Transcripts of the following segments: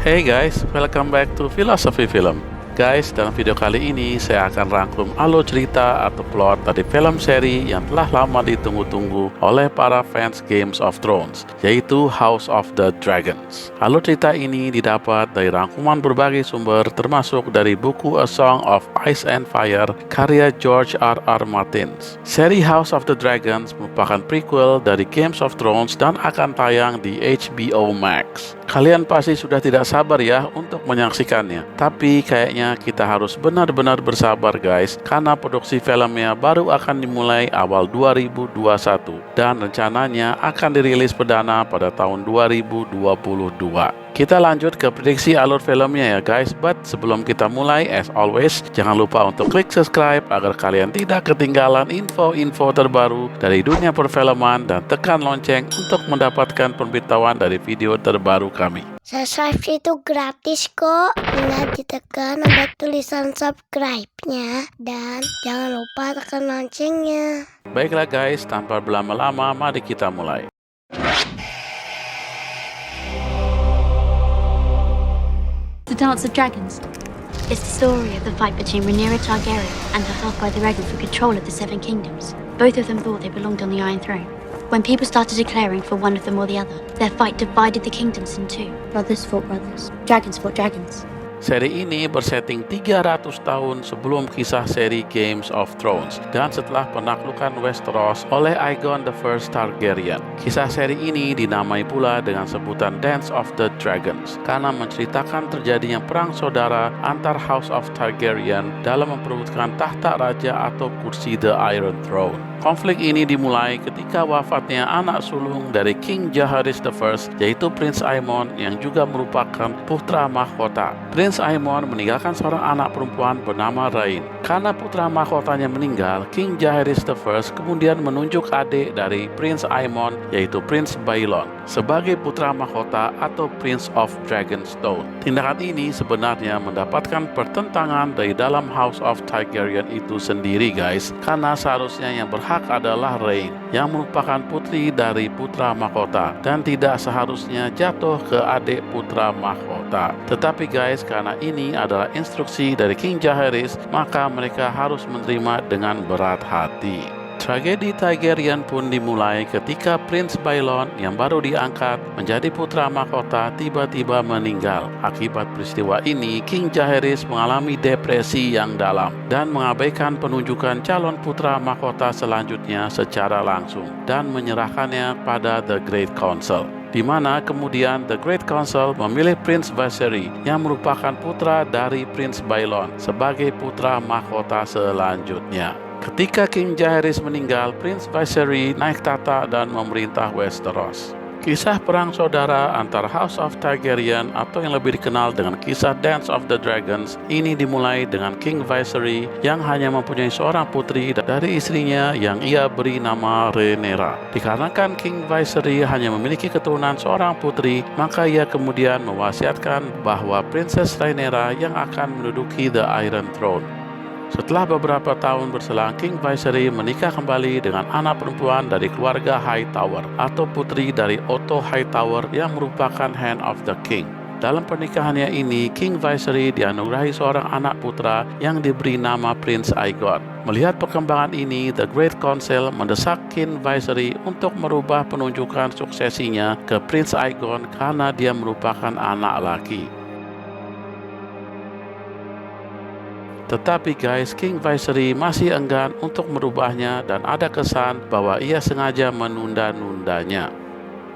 Hey guys, welcome back to Philosophy Film. Guys, dalam video kali ini saya akan rangkum alur cerita atau plot dari film seri yang telah lama ditunggu-tunggu oleh para fans Games of Thrones, yaitu House of the Dragons. Alur cerita ini didapat dari rangkuman berbagai sumber termasuk dari buku A Song of Ice and Fire karya George R.R. Martin. Seri House of the Dragons merupakan prequel dari Games of Thrones dan akan tayang di HBO Max. Kalian pasti sudah tidak sabar ya untuk menyaksikannya, tapi kayaknya kita harus benar-benar bersabar guys, karena produksi filmnya baru akan dimulai awal 2021 dan rencananya akan dirilis perdana pada tahun 2022. Kita lanjut ke prediksi alur filmnya ya guys, but sebelum kita mulai, as always, jangan lupa untuk klik subscribe agar kalian tidak ketinggalan info-info terbaru dari dunia perfilman dan tekan lonceng untuk mendapatkan pemberitahuan dari video terbaru kami. Subscribe itu gratis kok, tinggal ditekan ada tulisan subscribe-nya dan jangan lupa tekan loncengnya. Baiklah guys, tanpa berlama-lama mari kita mulai. The Dance of Dragons. It's the story of the fight between Rhaenyra Targaryen and her half-brother Aegon for control of the Seven Kingdoms. Both of them thought they belonged on the Iron Throne. When people started declaring for one of them or the other, their fight divided the kingdoms in two. Brothers fought brothers. Dragons fought dragons. Seri ini bersetting 300 tahun sebelum kisah seri Games of Thrones dan setelah penaklukan Westeros oleh Aegon I Targaryen. Kisah seri ini dinamai pula dengan sebutan Dance of the Dragons karena menceritakan terjadinya perang saudara antar House of Targaryen dalam memperebutkan tahta raja atau kursi The Iron Throne. Konflik ini dimulai ketika wafatnya anak sulung dari King Jaehaerys I, yaitu Prince Aemon yang juga merupakan putra mahkota. Prince Aemon meninggalkan seorang anak perempuan bernama Rhaenys. Karena putra mahkotanya meninggal, King Jaehaerys I kemudian menunjuk adik dari Prince Aemon, yaitu Prince Baelon, sebagai putra mahkota atau Prince of Dragonstone. Tindakan ini sebenarnya mendapatkan pertentangan dari dalam House of Targaryen itu sendiri guys, karena seharusnya yang berhak adalah Rhaenys yang merupakan putri dari putra mahkota dan tidak seharusnya jatuh ke adik putra mahkota. Tetapi guys, karena ini adalah instruksi dari King Jaehaerys, maka mereka harus menerima dengan berat hati. Tragedi Targaryen pun dimulai ketika Prince Baelon yang baru diangkat menjadi putra mahkota tiba-tiba meninggal. Akibat peristiwa ini, King Jaehaerys mengalami depresi yang dalam dan mengabaikan penunjukan calon putra mahkota selanjutnya secara langsung dan menyerahkannya pada The Great Council, di mana kemudian The Great Council memilih Prince Viserys yang merupakan putra dari Prince Baelon sebagai putra mahkota selanjutnya. Ketika King Jaehaerys meninggal, Prince Viserys naik tahta dan memerintah Westeros. Kisah perang saudara antara House of Targaryen atau yang lebih dikenal dengan kisah Dance of the Dragons ini dimulai dengan King Viserys yang hanya mempunyai seorang putri dari istrinya yang ia beri nama Rhaenyra. Dikarenakan King Viserys hanya memiliki keturunan seorang putri, maka ia kemudian mewasiatkan bahwa Princess Rhaenyra yang akan menduduki The Iron Throne. Setelah beberapa tahun berselang, King Viserys menikah kembali dengan anak perempuan dari keluarga Hightower atau putri dari Otto Hightower yang merupakan Hand of the King. Dalam pernikahannya ini, King Viserys dianugerahi seorang anak putra yang diberi nama Prince Aegon. Melihat perkembangan ini, The Great Council mendesak King Viserys untuk merubah penunjukan suksesinya ke Prince Aegon karena dia merupakan anak laki. Tetapi guys, King Viserys masih enggan untuk merubahnya dan ada kesan bahwa ia sengaja menunda-nundanya.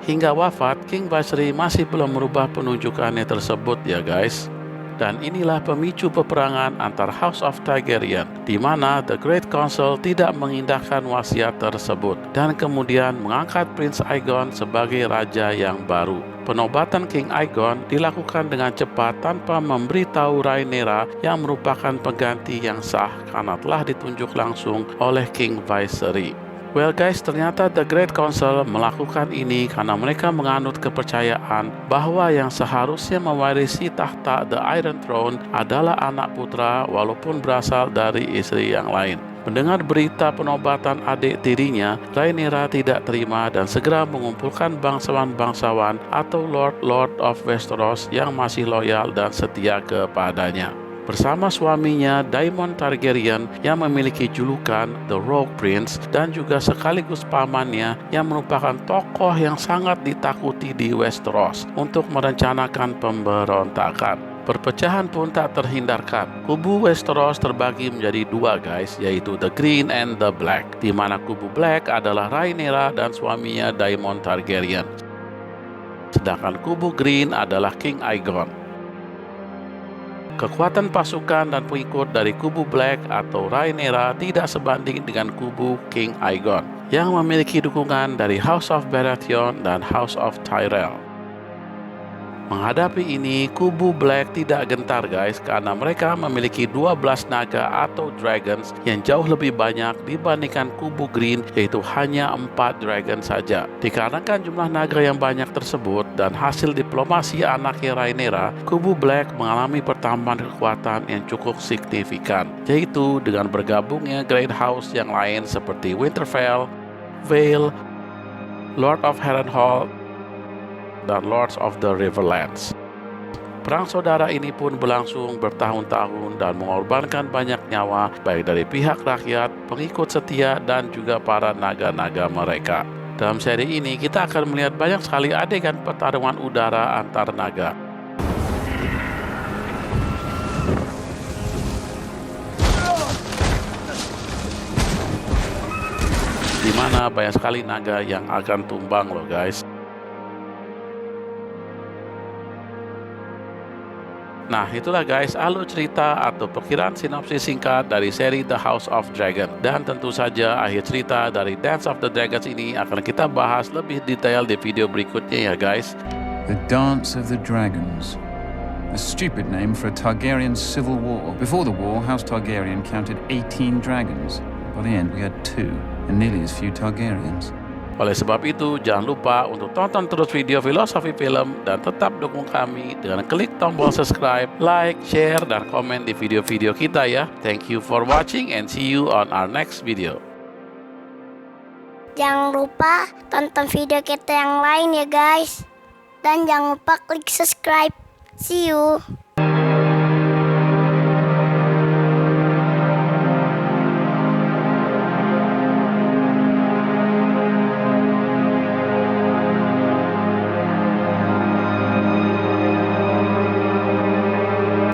Hingga wafat, King Viserys masih belum merubah penunjukannya tersebut ya guys. Dan inilah pemicu peperangan antar House of Targaryen, di mana The Great Council tidak mengindahkan wasiat tersebut dan kemudian mengangkat Prince Aegon sebagai raja yang baru. Penobatan King Aegon dilakukan dengan cepat tanpa memberitahu Rhaenyra yang merupakan pengganti yang sah karena telah ditunjuk langsung oleh King Viserys. Well guys, ternyata The Great Council melakukan ini karena mereka menganut kepercayaan bahwa yang seharusnya mewarisi tahta The Iron Throne adalah anak putra walaupun berasal dari istri yang lain. Mendengar berita penobatan adik tirinya, Rhaenyra tidak terima dan segera mengumpulkan bangsawan-bangsawan atau Lord of Westeros yang masih loyal dan setia kepadanya. Bersama suaminya Daemon Targaryen yang memiliki julukan The Rogue Prince dan juga sekaligus pamannya yang merupakan tokoh yang sangat ditakuti di Westeros untuk merencanakan pemberontakan. Perpecahan pun tak terhindarkan. Kubu Westeros terbagi menjadi dua guys, yaitu The Green and The Black, di mana kubu Black adalah Rhaenyra dan suaminya Daemon Targaryen. Sedangkan kubu Green adalah King Aegon. Kekuatan pasukan dan pengikut dari kubu Black atau Rhaenyra tidak sebanding dengan kubu King Aegon yang memiliki dukungan dari House of Baratheon dan House of Tyrell. Menghadapi ini, kubu Black tidak gentar guys karena mereka memiliki 12 naga atau dragons yang jauh lebih banyak dibandingkan kubu Green, yaitu hanya 4 dragon saja. Dikarenakan jumlah naga yang banyak tersebut dan hasil diplomasi anaknya Rhaenyra, kubu Black mengalami pertambahan kekuatan yang cukup signifikan, yaitu dengan bergabungnya Great House yang lain seperti Winterfell, Vale, Lord of Harrenhal, dan Lords of the Riverlands. Perang saudara ini pun berlangsung bertahun-tahun dan mengorbankan banyak nyawa baik dari pihak rakyat, pengikut setia, dan juga para naga-naga mereka. Dalam seri ini kita akan melihat banyak sekali adegan pertarungan udara antar naga. Di mana banyak sekali naga yang akan tumbang loh guys. Nah, itulah guys alur cerita atau perkiraan sinopsis singkat dari seri The House of Dragon. Dan tentu saja akhir cerita dari Dance of the Dragons ini akan kita bahas lebih detail di video berikutnya ya guys. The Dance of the Dragons. A stupid name for a Targaryen civil war. Before the war, House Targaryen counted 18 dragons. By the end, we had 2, and nearly as few Targaryens. Oleh sebab itu, jangan lupa untuk tonton terus video Filosofi Film dan tetap dukung kami dengan klik tombol subscribe, like, share, dan komen di video-video kita ya. Thank you for watching and see you on our next video. Jangan lupa tonton video kita yang lain ya guys. Dan jangan lupa klik subscribe. See you.